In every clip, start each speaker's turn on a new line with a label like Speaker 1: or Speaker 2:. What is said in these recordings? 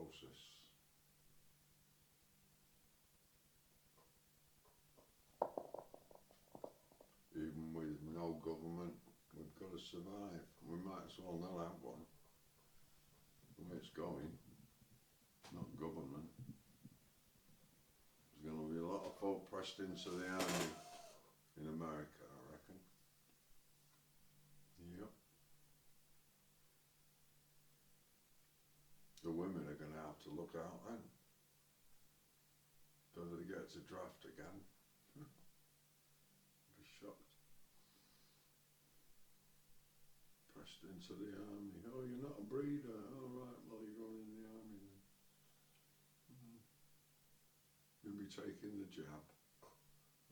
Speaker 1: psychosis. Even with no government, we've got to survive. We might as well not have one. The way it's going, not government. There's going to be a lot of folk pressed into the army in America, I reckon. Yep. The women are going to have to look out then. Whether they get to draft again. Be shocked. Pressed into the army. Oh, you're not a breeder. Oh, right, well, you're going in the army then. You'll be taking the jab.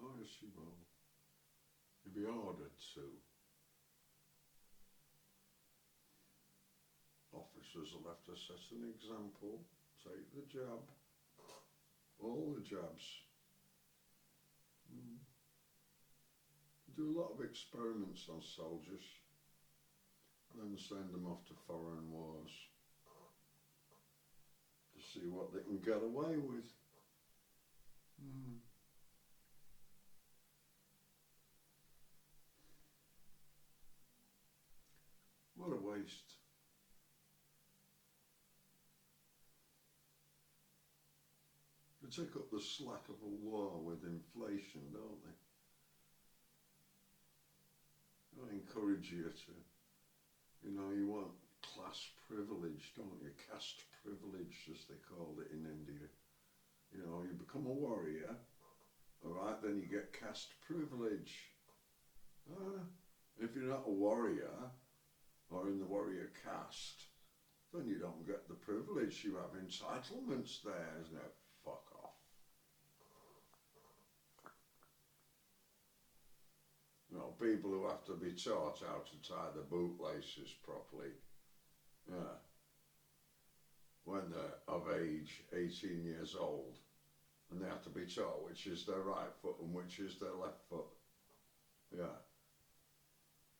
Speaker 1: Oh, yes, you will. You'll be ordered to. Officers have left us as an example. Take the jab. All the jabs. Do a lot of experiments on soldiers and then send them off to foreign wars to see what they can get away with. What a waste. They take up the slack of a war with inflation, don't they? I encourage you to, you want class privilege, don't you? Caste privilege, as they called it in India. You become a warrior, alright, then you get caste privilege. If you're not a warrior, or in the warrior caste, then you don't get the privilege. You have entitlements there, isn't it? Fuck off. People who have to be taught how to tie the bootlaces properly, when they're of age, 18 years old, and they have to be taught which is their right foot and which is their left foot.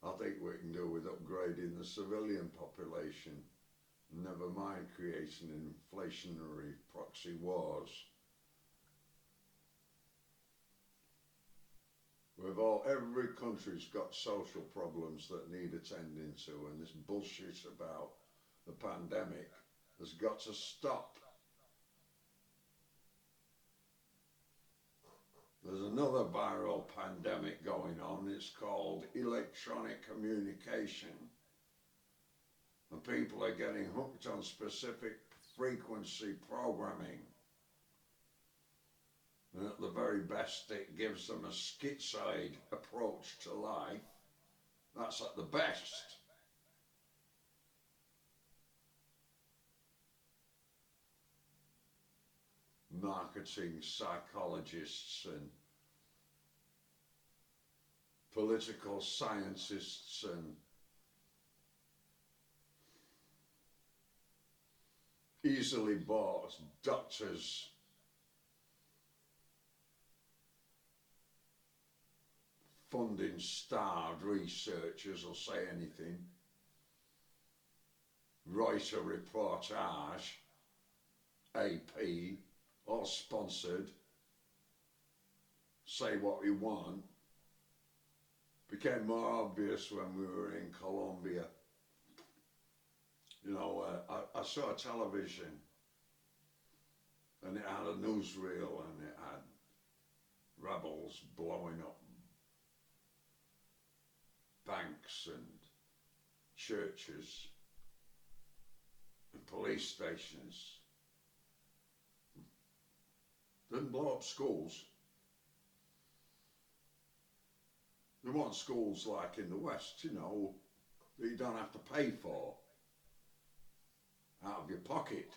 Speaker 1: I think we can do with upgrading the civilian population, never mind creating inflationary proxy wars. Every country's got social problems that need attending to, and this bullshit about the pandemic has got to stop. There's another viral pandemic going on. It's called electronic communication. And people are getting hooked on specific frequency programming. And at the very best, it gives them a schizoid approach to life. That's at the best. Marketing psychologists and political scientists and easily bought doctors, funding starved researchers will say anything. Reuters reportage, AP, all sponsored. Say what you want. Became more obvious when we were in Colombia. I saw a television and it had a newsreel and it had rebels blowing up banks and churches and police stations. Didn't blow up schools. They want schools like in the West, that you don't have to pay for, out of your pocket.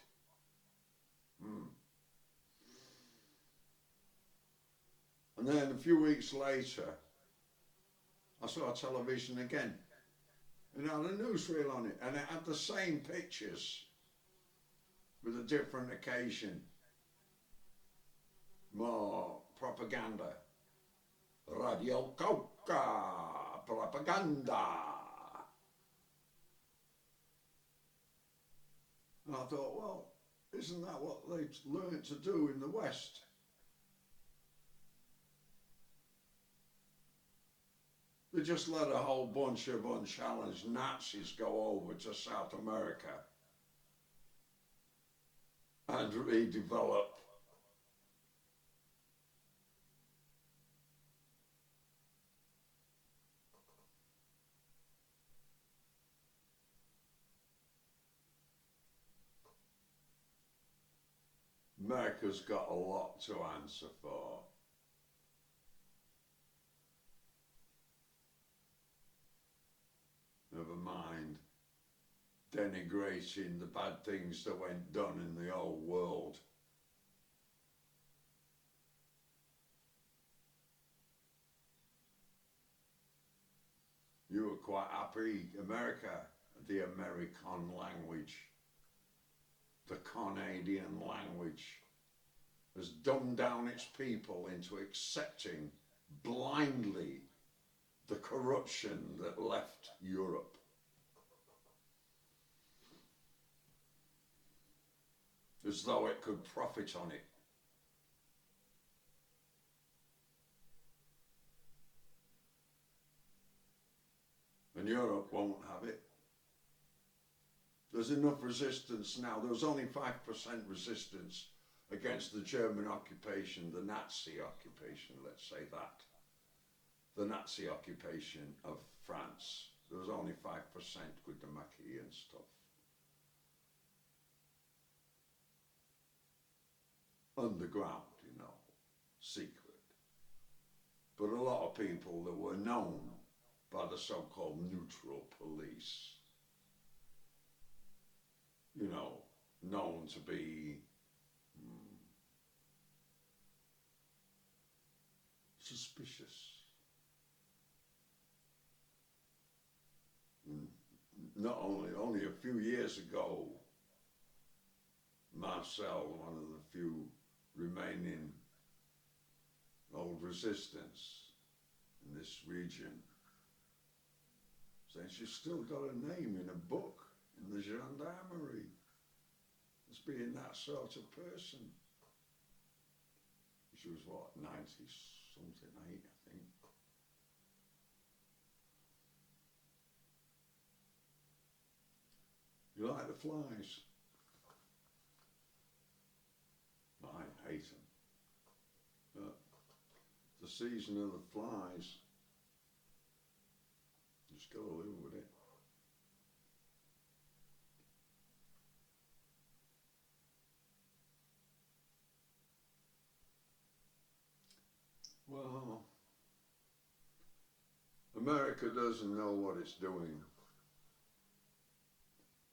Speaker 1: And then a few weeks later, I saw television again. It had a newsreel on it, and it had the same pictures with a different occasion. More propaganda. Radio Coca propaganda. And I thought, well, Isn't that what they learned to do in the West? They just let a whole bunch of unchallenged Nazis go over to South America and redevelop. America's got a lot to answer for. Never mind denigrating the bad things that went done in the old world. You were quite happy, America, the American language, the Canadian language, has dumbed down its people into accepting blindly the corruption that left Europe. As though it could profit on it. And Europe won't have it. There's enough resistance now. There was only 5% resistance against the German occupation, the Nazi occupation, let's say that. The Nazi occupation of France. There was only 5% with the Maquis and stuff. Underground, you know, secret. But a lot of people that were known by the so-called neutral police, you know, known to be suspicious. Not only a few years ago, Marcel, one of the few remaining old resistance in this region, saying she's still got a name in a book in the gendarmerie as being that sort of person. She was what, 90-something, 8, I think. You like the flies? I hate them. But the season of the flies, just gotta live with it. Well, America doesn't know what it's doing.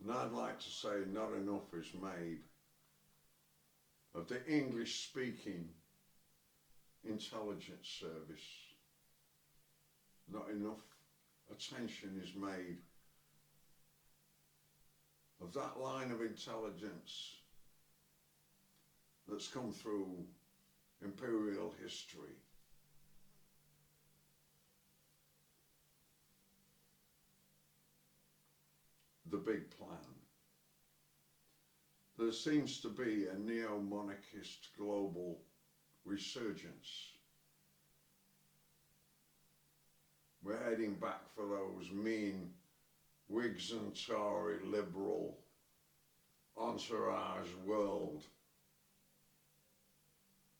Speaker 1: And I'd like to say not enough is made of the English-speaking intelligence service. Not enough attention is made of that line of intelligence that's come through imperial history. The big plan. There seems to be a neo-monarchist global resurgence. We're heading back for those mean Whigs and Tory liberal entourage world.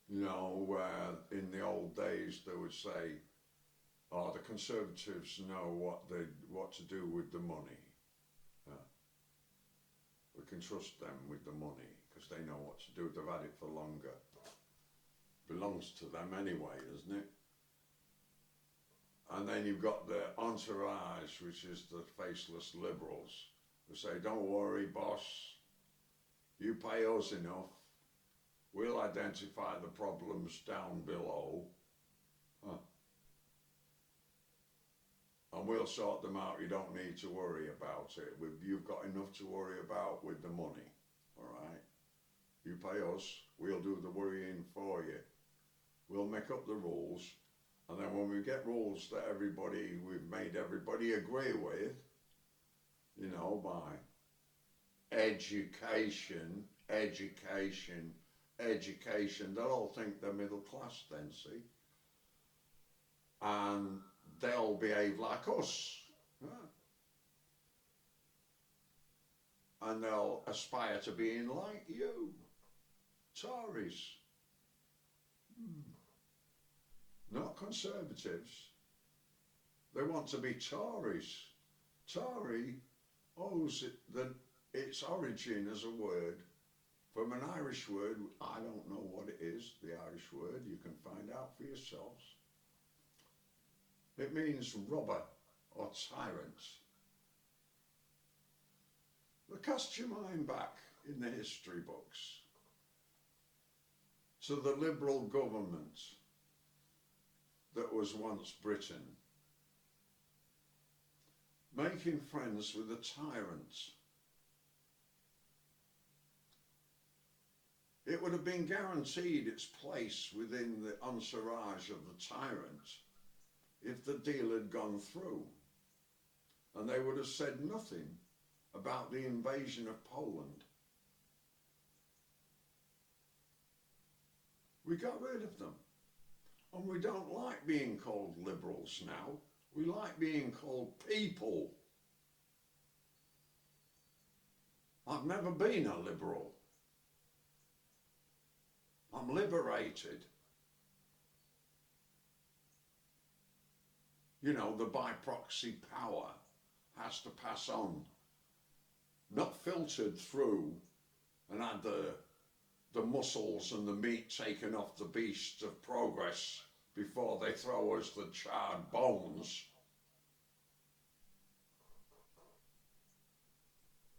Speaker 1: You know, where in the old days they would say, oh, the Conservatives know what to do with the money. We can trust them with the money because they know what to do. They've had it for longer. Belongs to them anyway, doesn't it? And then you've got the entourage, which is the faceless liberals, who say, don't worry, boss, you pay us enough, we'll identify the problems down below, and we'll sort them out. You don't need to worry about it. You've got enough to worry about with the money, all right? You pay us, we'll do the worrying for you. We'll make up the rules, and then when we get rules that we've made everybody agree with, you know, by education, education, education. They'll all think they're middle class then, see? And they'll behave like us. Yeah. And they'll aspire to being like you. Tories. Not Conservatives. They want to be Tories. Tory owes its origin as a word from an Irish word. I don't know what it is, the Irish word. You can find out for yourselves. It means robber or tyrant. But cast your mind back in the history books to the liberal government that was once Britain, making friends with a tyrant. It would have been guaranteed its place within the entourage of the tyrant if the deal had gone through, and they would have said nothing about the invasion of Poland. We got rid of them. And we don't like being called liberals now. We like being called people. I've never been a liberal. I'm liberated. You know, the by proxy power has to pass on, not filtered through and had the muscles and the meat taken off the beast of progress before they throw us the charred bones.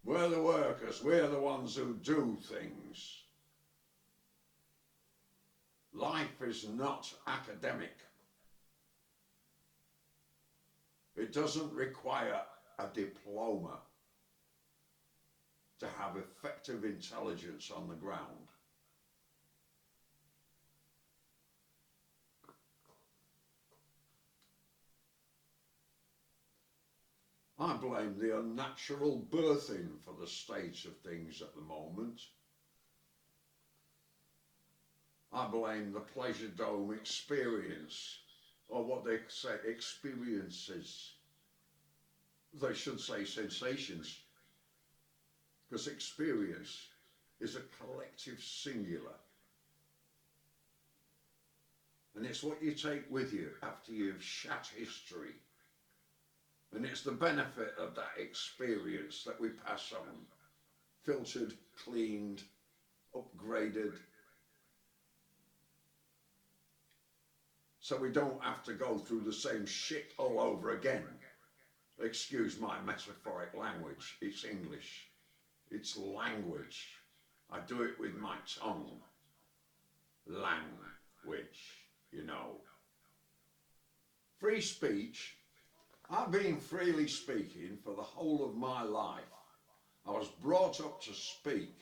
Speaker 1: We're the workers, we're the ones who do things. Life is not academic. It doesn't require a diploma to have effective intelligence on the ground. I blame the unnatural birthing for the state of things at the moment. I blame the pleasure dome experience, or what they say, experiences. They should say sensations, because experience is a collective singular. And it's what you take with you after you've shat history. And it's the benefit of that experience that we pass on, filtered, cleaned, upgraded, so we don't have to go through the same shit all over again. Excuse my metaphoric language, it's English, it's language. I do it with my tongue. Language, you know. Free speech. I've been freely speaking for the whole of my life. I was brought up to speak,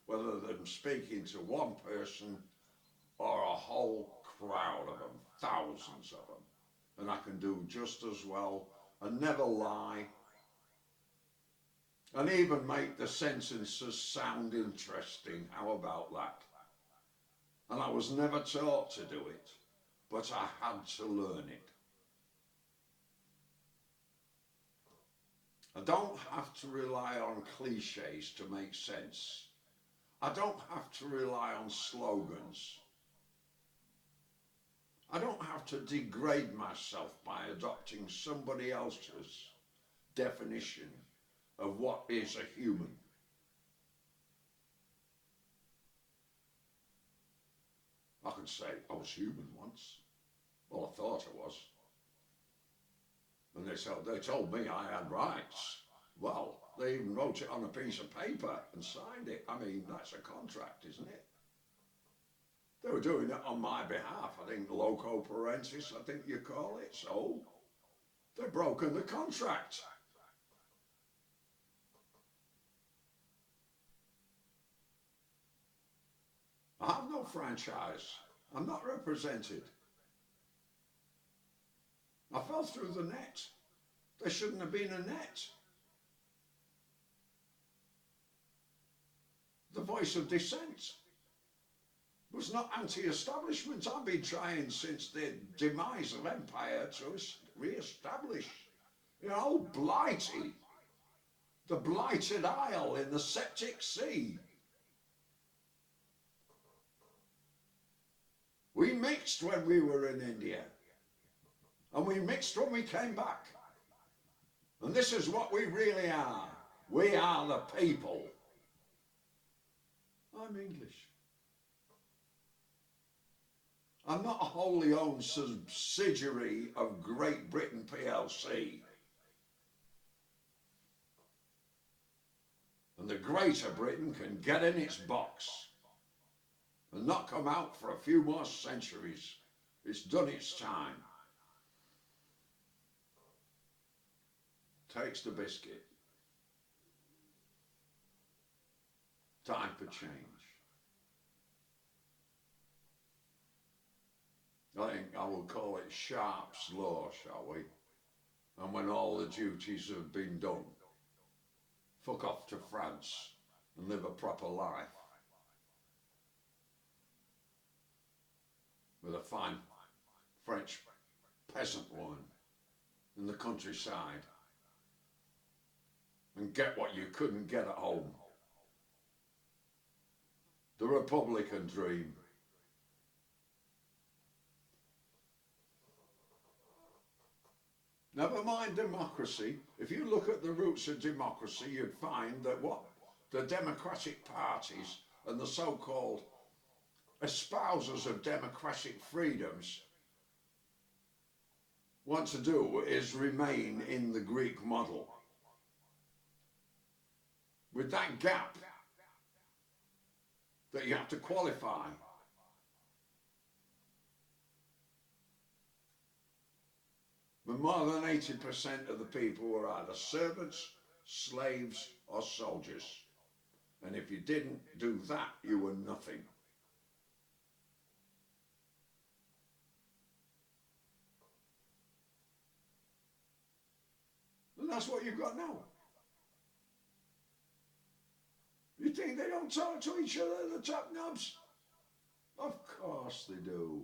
Speaker 1: whether I'm speaking to one person or a whole crowd of them, thousands of them. And I can do just as well and never lie. And even make the sentences sound interesting. How about that? And I was never taught to do it, but I had to learn it. I don't have to rely on cliches to make sense. I don't have to rely on slogans. I don't have to degrade myself by adopting somebody else's definition of what is a human. I could say I was human once. Well, I thought I was. And they told me I had rights. Well, they even wrote it on a piece of paper and signed it. I mean, that's a contract, isn't it? They were doing it on my behalf. I think loco parentis, I think you call it. So, they've broken the contract. I have no franchise. I'm not represented. I fell through the net. There shouldn't have been a net. The voice of dissent. It was not anti-establishment. I've been trying since the demise of empire to re-establish, you know, Blighty, the blighted isle in the Septic Sea. We mixed when we were in India, and we mixed when we came back. And this is what we really are. We are the people. I'm English. I'm not a wholly owned subsidiary of Great Britain PLC. And the Greater Britain can get in its box and not come out for a few more centuries. It's done its time. Takes the biscuit. Time for change. I think I will call it Sharp's Law, shall we? And when all the duties have been done, fuck off to France and live a proper life. With a fine French peasant woman in the countryside. And get what you couldn't get at home. The Republican dream. Never mind democracy. If you look at the roots of democracy, you'd find that what the democratic parties and the so-called espousers of democratic freedoms want to do is remain in the Greek model. With that gap that you have to qualify. But more than 80% of the people were either servants, slaves, or soldiers. And if you didn't do that, you were nothing. And that's what you've got now. You think they don't talk to each other, the top knobs? Of course they do.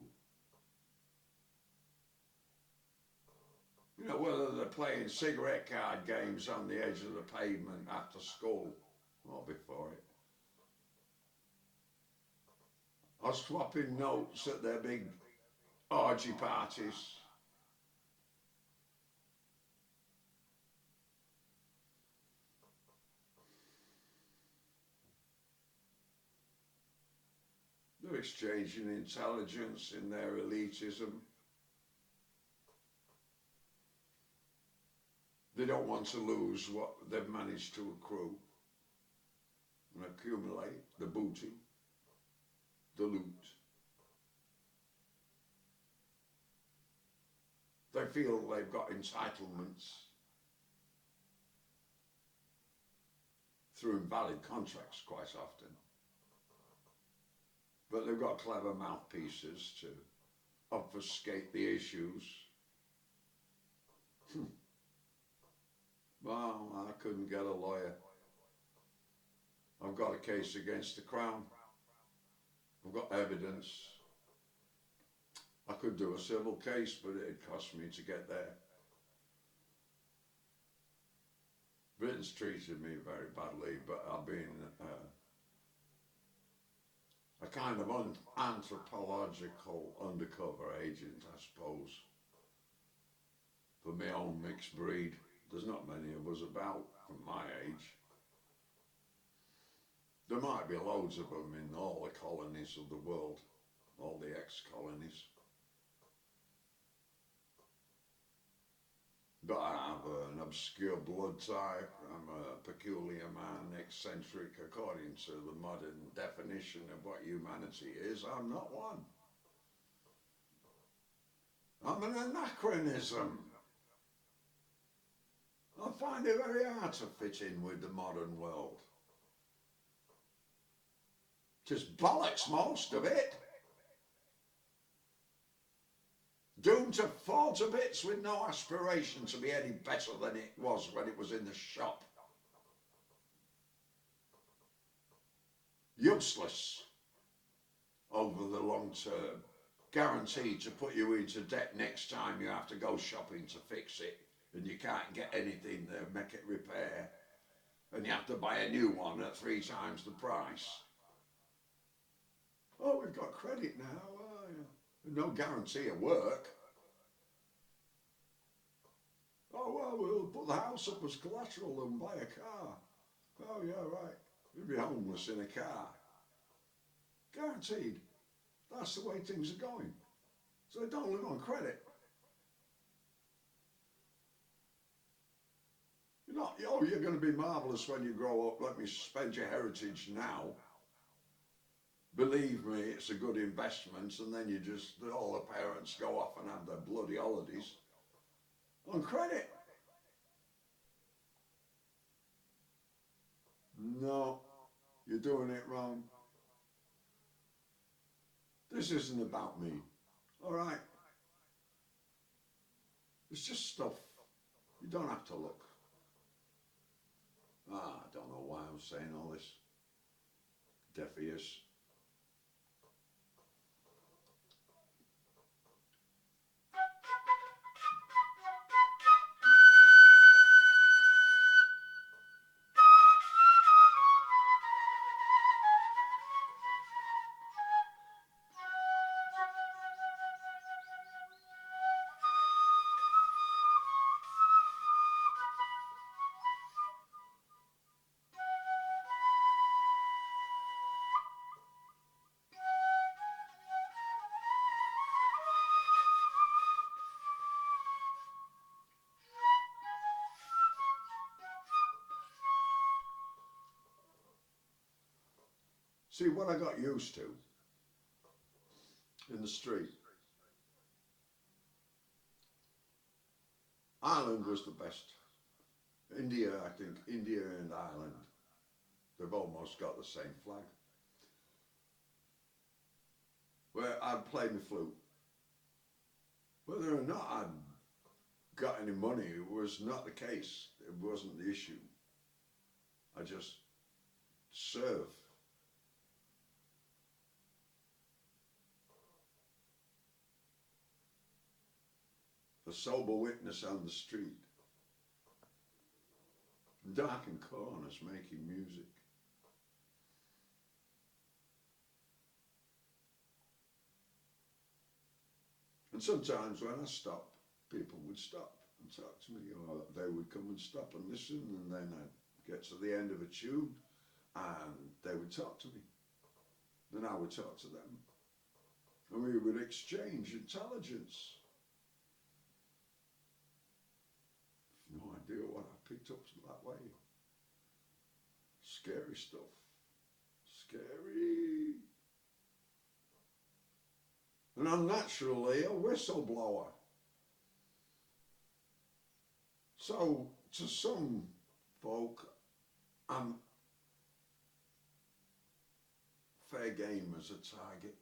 Speaker 1: You know, whether they're playing cigarette card games on the edge of the pavement after school or before it. Or swapping notes at their big orgy parties. They're exchanging intelligence in their elitism. They don't want to lose what they've managed to accrue and accumulate, the booty, the loot. They feel they've got entitlements through invalid contracts quite often. But they've got clever mouthpieces to obfuscate the issues. Well, I couldn't get a lawyer. I've got a case against the Crown. I've got evidence. I could do a civil case, but it'd cost me to get there. Britain's treated me very badly, but I've been a kind of anthropological undercover agent, I suppose, for my own mixed breed. There's not many of us about from my age. There might be loads of them in all the colonies of the world, all the ex-colonies. But I have an obscure blood type. I'm a peculiar man, eccentric, according to the modern definition of what humanity is. I'm not one. I'm an anachronism. I find it very hard to fit in with the modern world. Just bollocks, most of it. Doomed to fall to bits with no aspiration to be any better than it was when it was in the shop. useless over the long term, guaranteed to put you into debt next time you have to go shopping to fix it and you can't get anything to make it repair and you have to buy a new one at 3 times the price. Oh, we've got credit now. Oh, yeah. No guarantee of work. Oh, well, we'll put the house up as collateral and buy a car. Oh, yeah, right. You'll be homeless in a car. Guaranteed. That's the way things are going. So they don't live on credit. You're not, oh, you're going to be marvellous when you grow up. Let me spend your heritage now. Believe me, it's a good investment. And then all the parents go off and have their bloody holidays on credit. No, you're doing it wrong. This isn't about me. All right. It's just stuff. You don't have to look. I don't know why I'm saying all this. Deaf ears. See, what I got used to in the street, Ireland was the best. India, I think, India and Ireland, they've almost got the same flag. Where I'd play my flute. Whether or not I'd got any money, it was not the case. It wasn't the issue. I just serve. A sober witness on the street. Darkened corners making music. And sometimes when I stopped, people would stop and talk to me, or they would come and stop and listen, and then I'd get to the end of a tune and they would talk to me. Then I would talk to them. And we would exchange intelligence. No idea what I picked up that way. Scary stuff. Scary. And I'm naturally a whistleblower. So to some folk, I'm fair game as a target.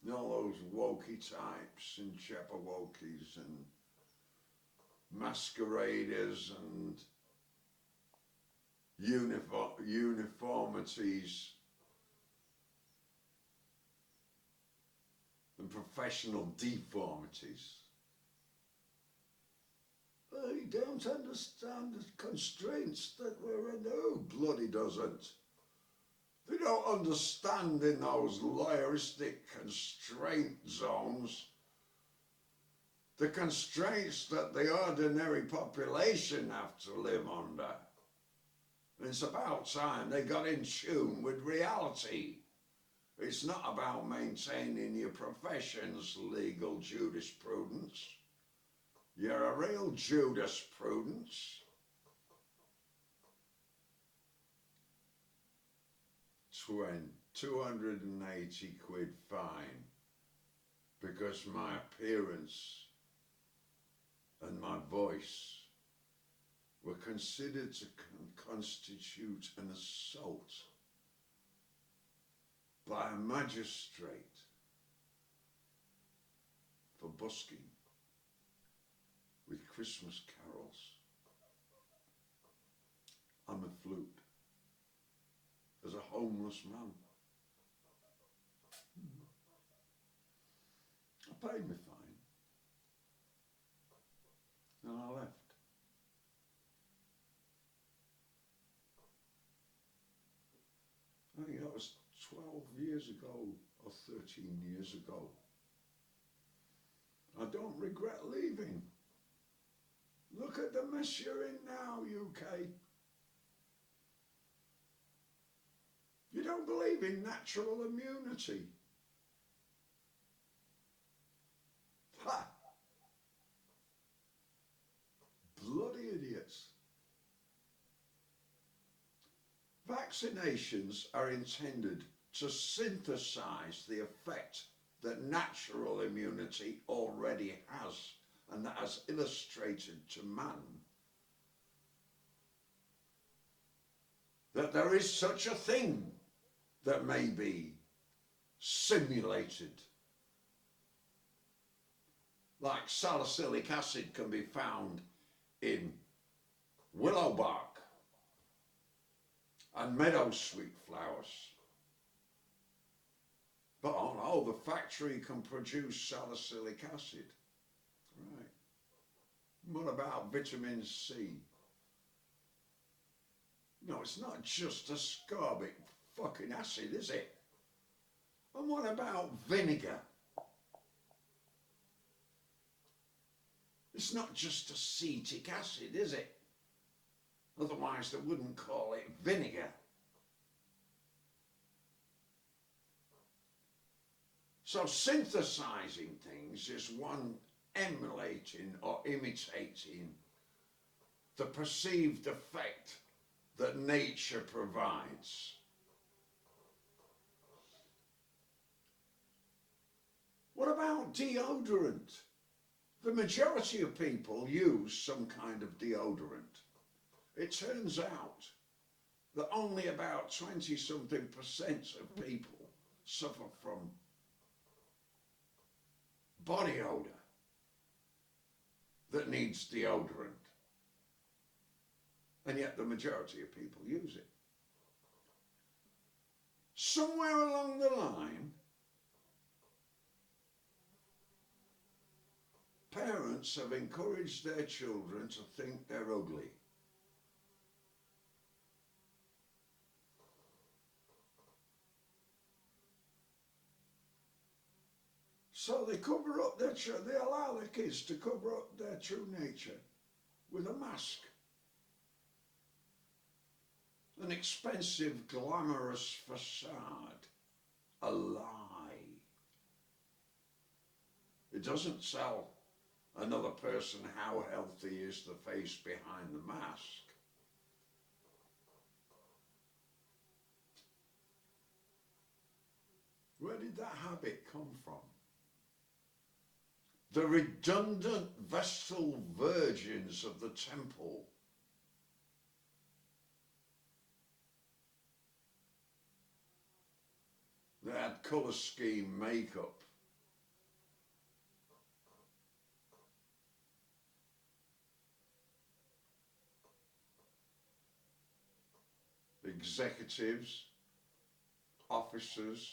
Speaker 1: You know, those wokey types and Jabberwockies and masqueraders and uniformities and professional deformities. They don't understand the constraints that we're in. Who bloody doesn't? They don't understand in those lawyeristic constraint zones the constraints that the ordinary population have to live under. And it's about time they got in tune with reality. It's not about maintaining your profession's legal jurisprudence. You're a real jurisprudence. 280 quid fine because my appearance and my voice were considered to constitute an assault by a magistrate for busking with Christmas carols on the flute. homeless man. I paid my fine. And I left. I think that was 12 years ago or 13 years ago. I don't regret leaving. Look at the mess you're in now, UK. You don't believe in natural immunity. Ha! Bloody idiots. Vaccinations are intended to synthesize the effect that natural immunity already has, and that has illustrated to man that there is such a thing that may be simulated. Like salicylic acid can be found in willow bark and meadow sweet flowers. But oh no, the factory can produce salicylic acid. Right. What about vitamin C? No, it's not just ascorbic fucking acid, is it? And what about vinegar? It's not just acetic acid, is it? Otherwise they wouldn't call it vinegar. So synthesizing things is one emulating or imitating the perceived effect that nature provides. What about deodorant? The majority of people use some kind of deodorant. It turns out that only about 20-something% of people suffer from body odor that needs deodorant. And yet the majority of people use it. Somewhere along the line, parents have encouraged their children to think they're ugly. So they cover up their they allow their kids to cover up their true nature with a mask. An expensive, glamorous facade. A lie. It doesn't tell another person how healthy is the face behind the mask. Where did that habit come from? The redundant Vestal virgins of the temple. They had colour scheme makeup. Executives, officers,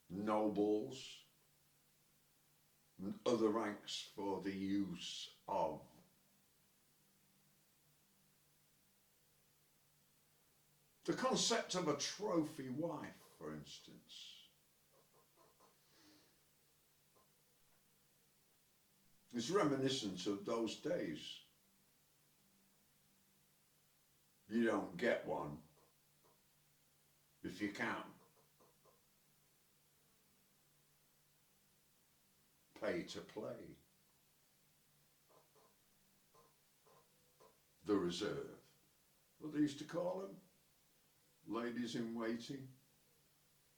Speaker 1: nobles, and other ranks for the use of. The concept of a trophy wife, for instance. Is reminiscent of those days. You don't get one if you can. Pay to play. The reserve. What they used to call them? Ladies in waiting.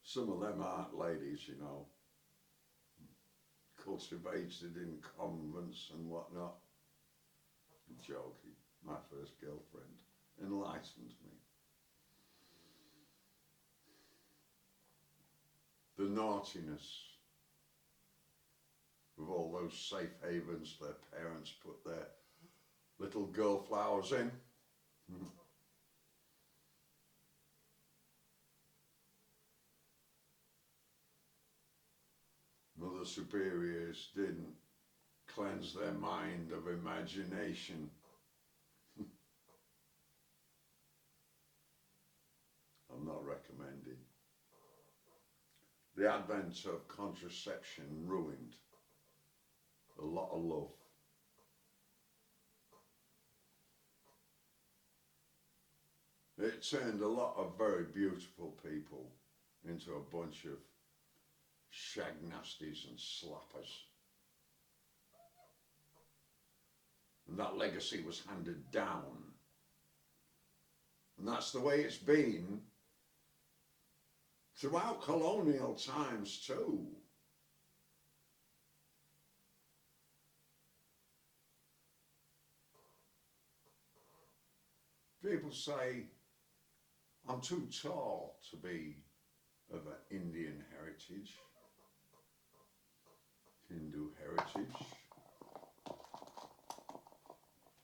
Speaker 1: Some of them aren't ladies, you know. Cultivated in convents and whatnot. I'm joking. My first girlfriend enlightened me. The naughtiness of all those safe havens their parents put their little girl flowers in. superiors didn't cleanse their mind of imagination. I'm not recommending. The advent of contraception ruined a lot of love. It turned a lot of very beautiful people into a bunch of shag nasties and slappers. And that legacy was handed down. And that's the way it's been throughout colonial times too. People say, I'm too tall to be of an Indian heritage, Hindu heritage.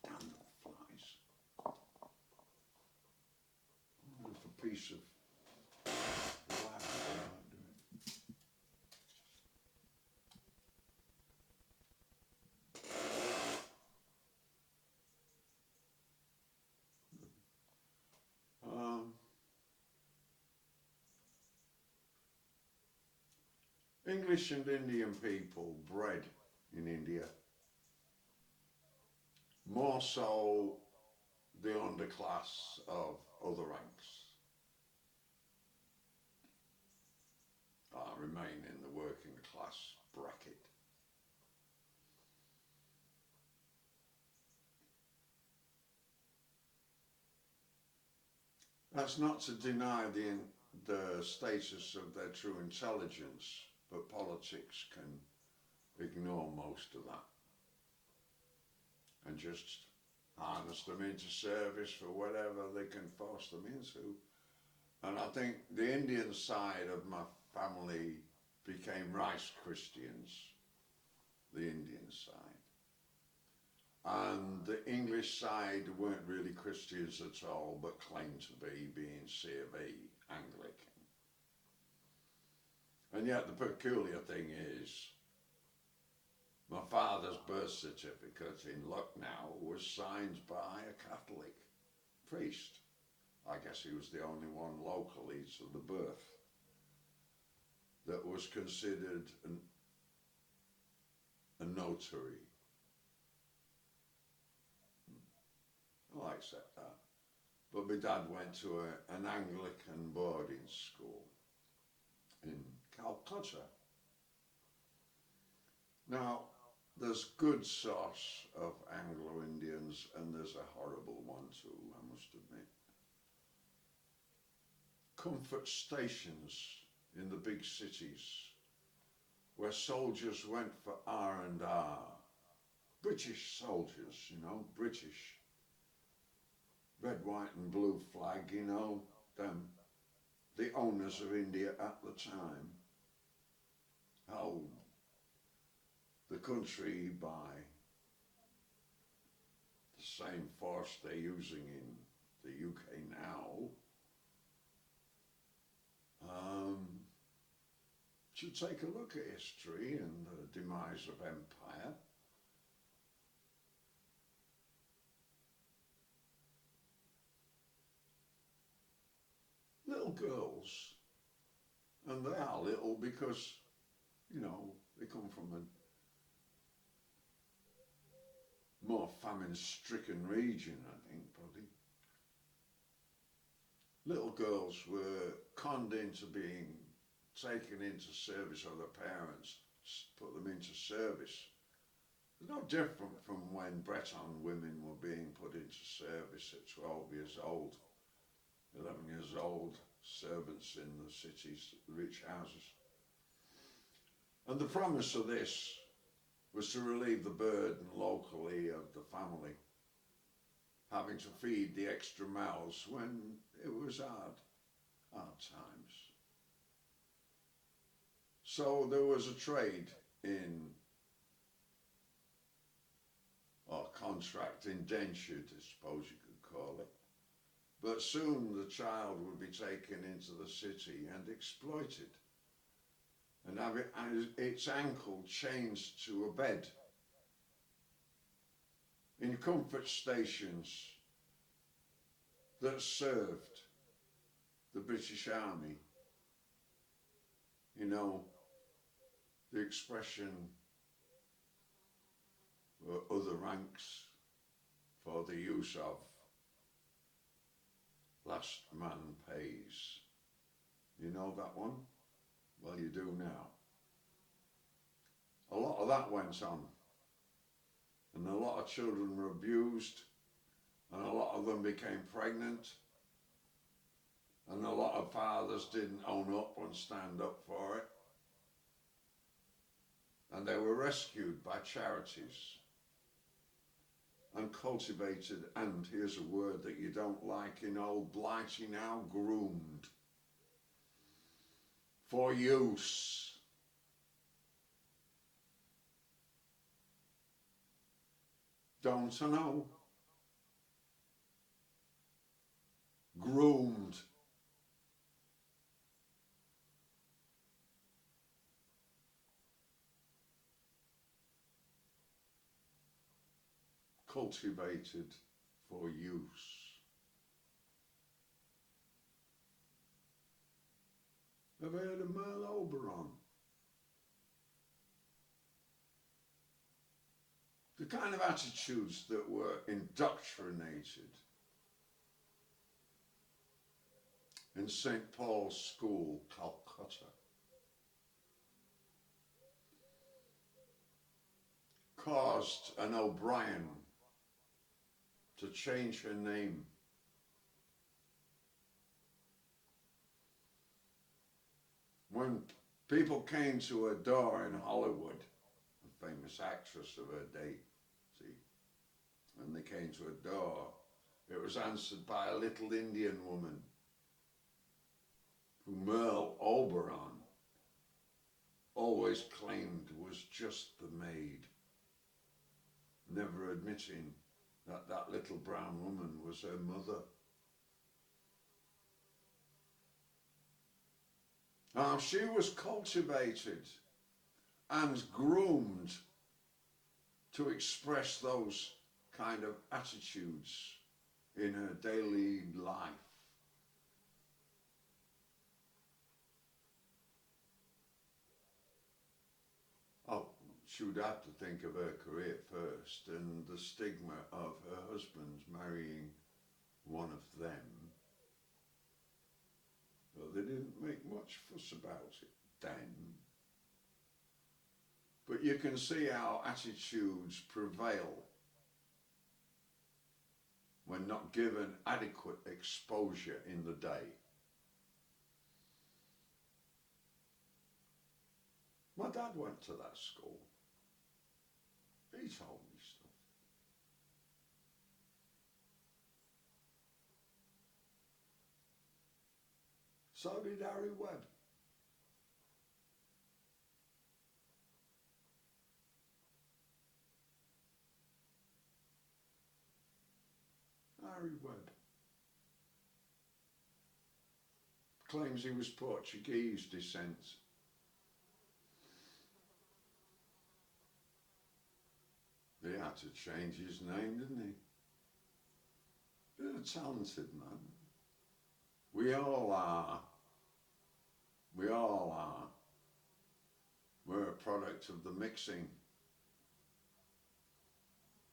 Speaker 1: Damn the flies. Oh, there's a piece of English and Indian people bred in India, more so the underclass of other ranks, remain in the working class bracket. That's not to deny the status of their true intelligence, but politics can ignore most of that and just harness them into service for whatever they can force them into. And I think the Indian side of my family became rice Christians, the Indian side. And the English side weren't really Christians at all, but claimed to be, being C of E, Anglican. And yet the peculiar thing is, my father's birth certificate in Lucknow was signed by a Catholic priest. I guess he was the only one locally to the birth that was considered a notary. I'll accept that. But my dad went to an Anglican boarding school in Calcutta. Now, there's good source of Anglo-Indians and there's a horrible one too, I must admit. Comfort stations in the big cities where soldiers went for R&R. British soldiers, you know, British. Red, white and blue flag, you know, them, the owners of India at the time. How the country, by the same force they're using in the UK now, should take a look at history and the demise of empire. Little girls, and they are little because, you know, they come from a more famine-stricken region, I think, probably. Little girls were conned into being taken into service, or their parents put them into service. It's no different from when Breton women were being put into service at 12 years old, 11 years old, servants in the cities, the rich houses. And the promise of this was to relieve the burden locally of the family, having to feed the extra mouths when it was hard times. So there was a trade in, or contract, indentured, I suppose you could call it. But soon the child would be taken into the city and exploited. and have its ankle chained to a bed. In comfort stations that served the British Army. You know, the expression other ranks for the use of last man pays. You know that one? Well, you do now. A lot of that went on, and a lot of children were abused, and a lot of them became pregnant, and a lot of fathers didn't own up and stand up for it, and they were rescued by charities and cultivated, and here's a word that you don't like in old Blighty now, groomed for use. Don't I know? Groomed. Cultivated for use. Have you heard of Merle Oberon? The kind of attitudes that were indoctrinated in St. Paul's School, Calcutta, caused an O'Brien to change her name. When people came to her door in Hollywood, a famous actress of her day, see, when they came to her door, it was answered by a little Indian woman who Merle Oberon always claimed was just the maid, never admitting that that little brown woman was her mother. Now, she was cultivated and groomed to express those kind of attitudes in her daily life. Oh, she would have to think of her career first and the stigma of her husband marrying one of them. Well, they didn't make much fuss about it then. But you can see how attitudes prevail when not given adequate exposure in the day. My dad went to that school. He told me stuff. So did Harry Webb. Harry Webb claims he was Portuguese descent. He had to change his name, didn't he? He's a talented man. We all are. We all are. We're a product of the mixing.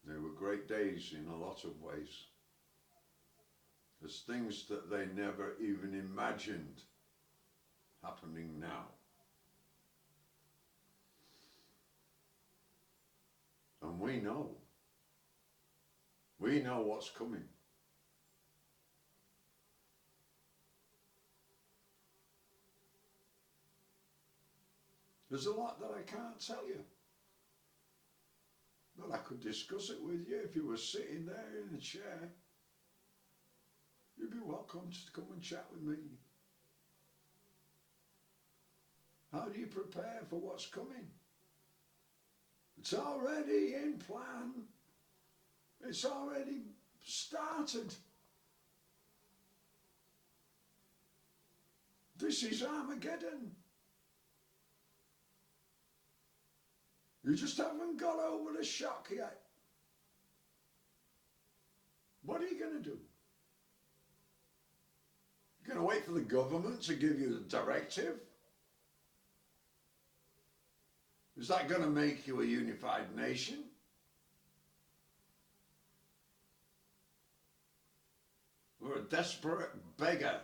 Speaker 1: They were great days in a lot of ways. There's things that they never even imagined happening now. And we know. We know what's coming. There's a lot that I can't tell you. But I could discuss it with you if you were sitting there in a chair. You'd be welcome to come and chat with me. How do you prepare for what's coming? It's already in plan. It's already started. This is Armageddon. You just haven't got over the shock yet. What are you going to do? You're going to wait for the government to give you the directive? Is that going to make you a unified nation? Or a desperate beggar,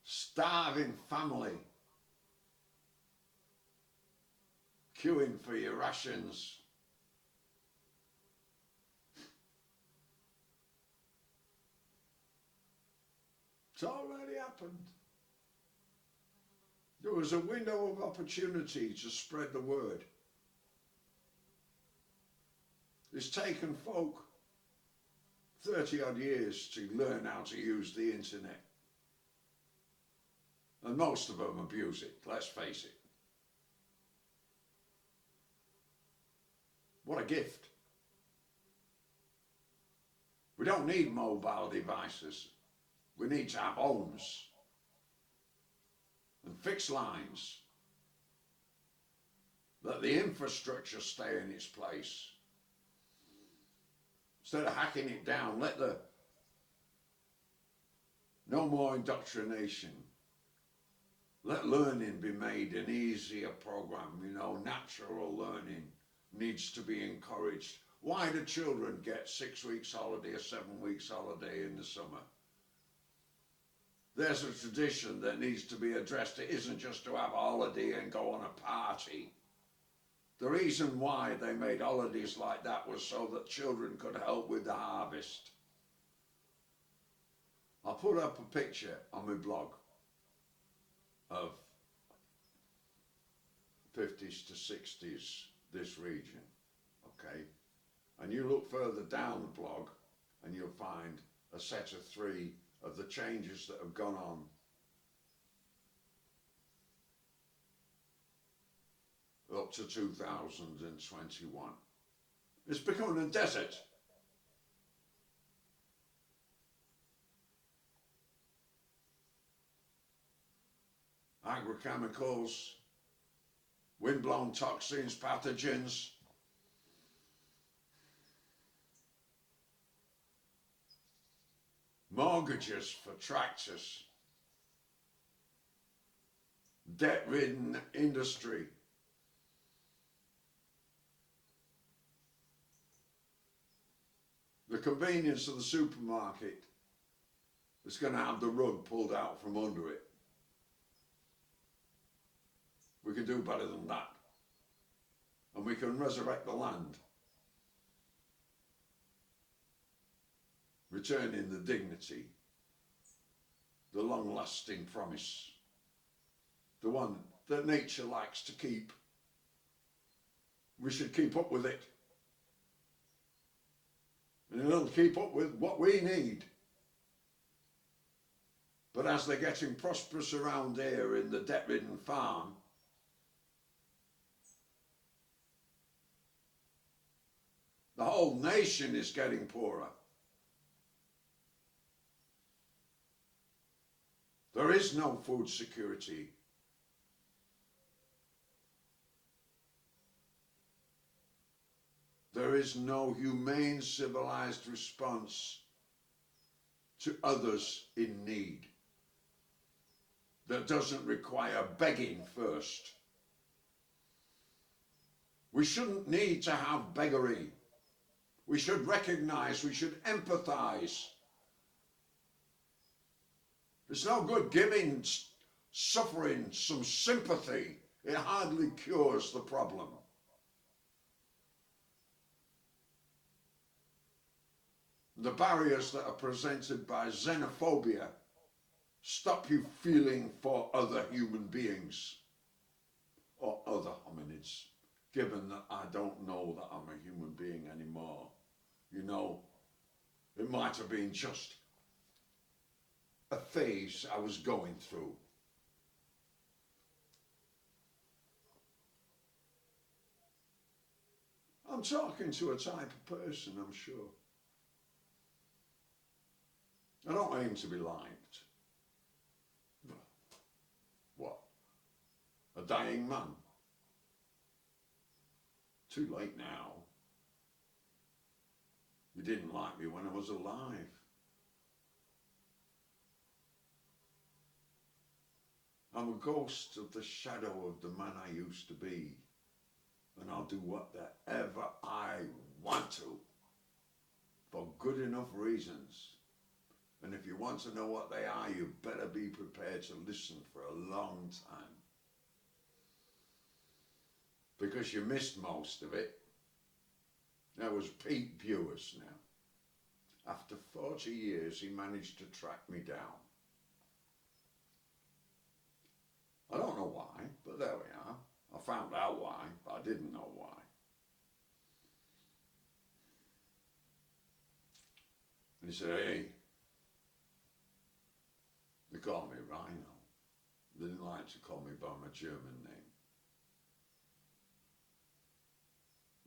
Speaker 1: starving family, queuing for your rations? It's already happened. There was a window of opportunity to spread the word. It's taken folk 30 odd years to learn how to use the internet. And most of them abuse it, let's face it. What a gift. We don't need mobile devices. We need to have homes and fixed lines. Let the infrastructure stay in its place. Instead of hacking it down, let the no more indoctrination. Let learning be made an easier program. You know, natural learning needs to be encouraged. Why do children get 6 weeks holiday or 7 weeks holiday in the summer? There's a tradition that needs to be addressed. It isn't just to have a holiday and go on a party. The reason why they made holidays like that was so that children could help with the harvest. I'll put up a picture on my blog of 50s to 60s, this region, okay? And you look further down the blog and you'll find a set of 3 of the changes that have gone on up to 2021. It's becoming a desert. Agrochemicals, wind-blown toxins, pathogens. Mortgages for tractors. Debt-ridden industry. The convenience of the supermarket is going to have the rug pulled out from under it. We can do better than that. And we can resurrect the land. Returning the dignity, the long-lasting promise, the one that nature likes to keep. We should keep up with it. And it'll keep up with what we need. But as they're getting prosperous around here in the debt-ridden farm, the whole nation is getting poorer. There is no food security. There is no humane, civilized response to others in need that doesn't require begging first. We shouldn't need to have beggary. We should recognize, we should empathize. It's no good giving suffering some sympathy. It hardly cures the problem. The barriers that are presented by xenophobia stop you feeling for other human beings or other hominids, given that I don't know that I'm a human being anymore. You know, it might have been just a phase I was going through. I'm talking to a type of person, I'm sure. I don't aim to be liked. What? A dying man? Too late now. You didn't like me when I was alive. I'm a ghost of the shadow of the man I used to be. And I'll do whatever I want to, for good enough reasons. And if you want to know what they are, you better be prepared to listen for a long time. Because you missed most of it. That was Pete Bewers now. After 40 years, he managed to track me down. I don't know why, but there we are. I found out why, but I didn't know why. And he said, hey, they call me Rhino. They didn't like to call me by my German name.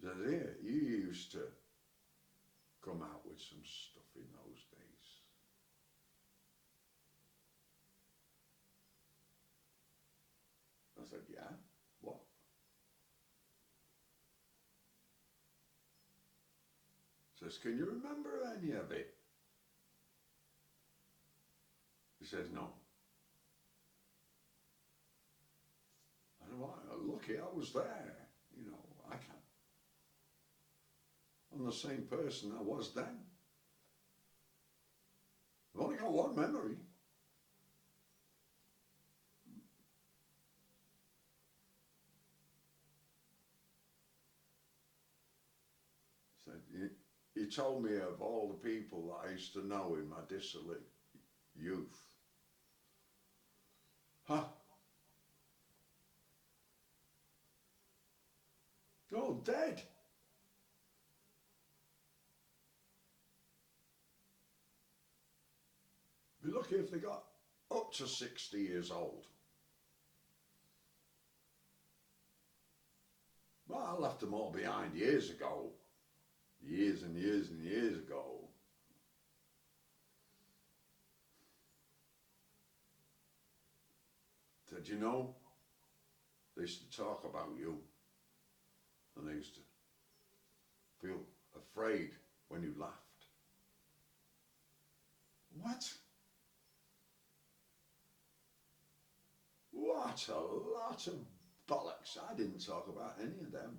Speaker 1: He said, here, you used to come out with some stuff in those days. I said, yeah, what? He says, can you remember any of it? He says, no. I said, well, lucky I was there. You know, I can't. I'm the same person I was then. I've only got one memory. So he told me of all the people that I used to know in my dissolute youth. Huh? Oh, dead. Be lucky if they got up to 60 years old. Well, I left them all behind years ago. Years and years and years ago. Did you know? They used to talk about you. And they used to feel afraid when you laughed. What? What a lot of bollocks. I didn't talk about any of them.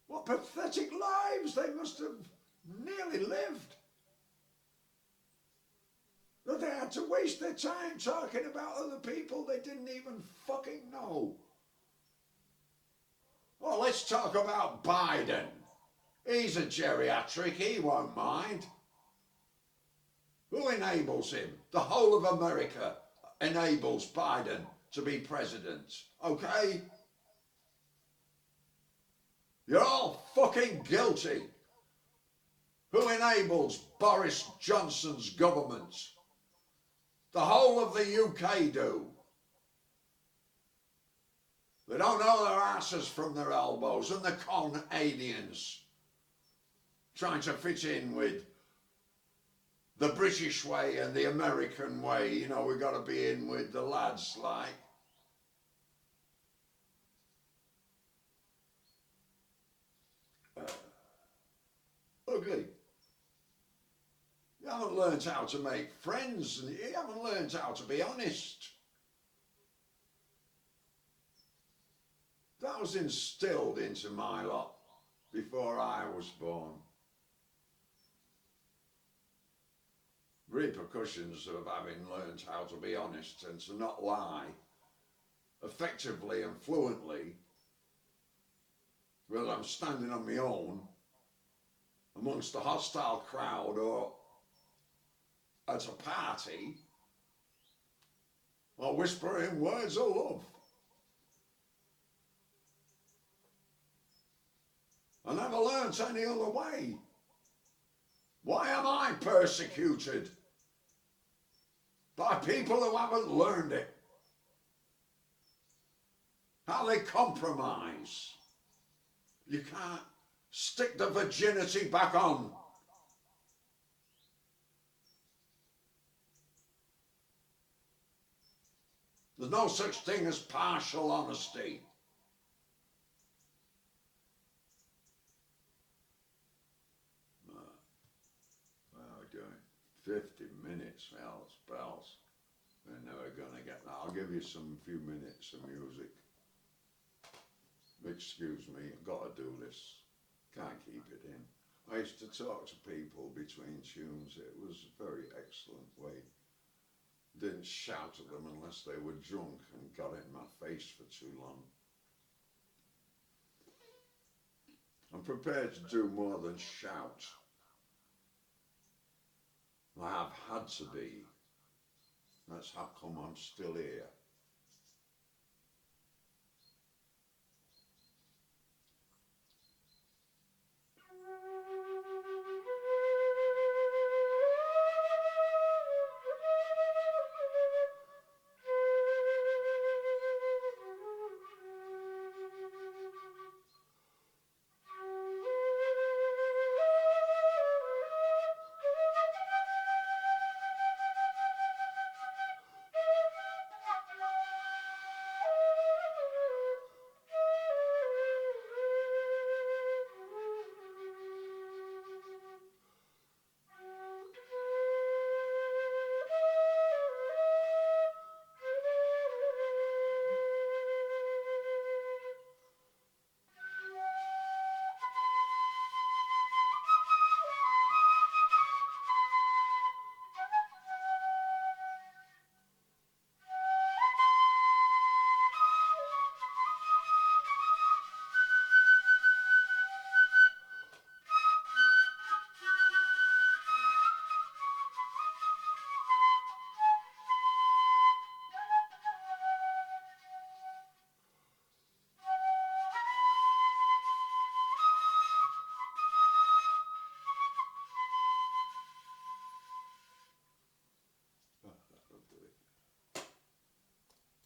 Speaker 1: What pathetic lives they must have nearly lived. That they had to waste their time talking about other people they didn't even fucking know. Well, let's talk about Biden. He's a geriatric, he won't mind. Who enables him? The whole of America enables Biden to be president, okay? You're all fucking guilty. Who enables Boris Johnson's government? The whole of the UK do. They don't know their asses from their elbows, and the Canadians trying to fit in with the British way and the American way. You know, we've got to be in with the lads, like. Ugly. You haven't learned how to make friends, and you haven't learned how to be honest. That was instilled into my lot before I was born. Repercussions of having learned how to be honest and to not lie effectively and fluently, whether I'm standing on my own amongst a hostile crowd or at a party, or whispering words of love. I never learnt any other way. Why am I persecuted? By people who haven't learned it. How they compromise. You can't stick the virginity back on. There's no such thing as partial honesty. Well, we're doing 50 minutes, Alice bells. We're never gonna get that. I'll give you some few minutes of music. Excuse me, I've got to do this. Can't keep it in. I used to talk to people between tunes. It was a very excellent way. Didn't shout at them unless they were drunk and got in my face for too long. I'm prepared to do more than shout. I have had to be. That's how come I'm still here.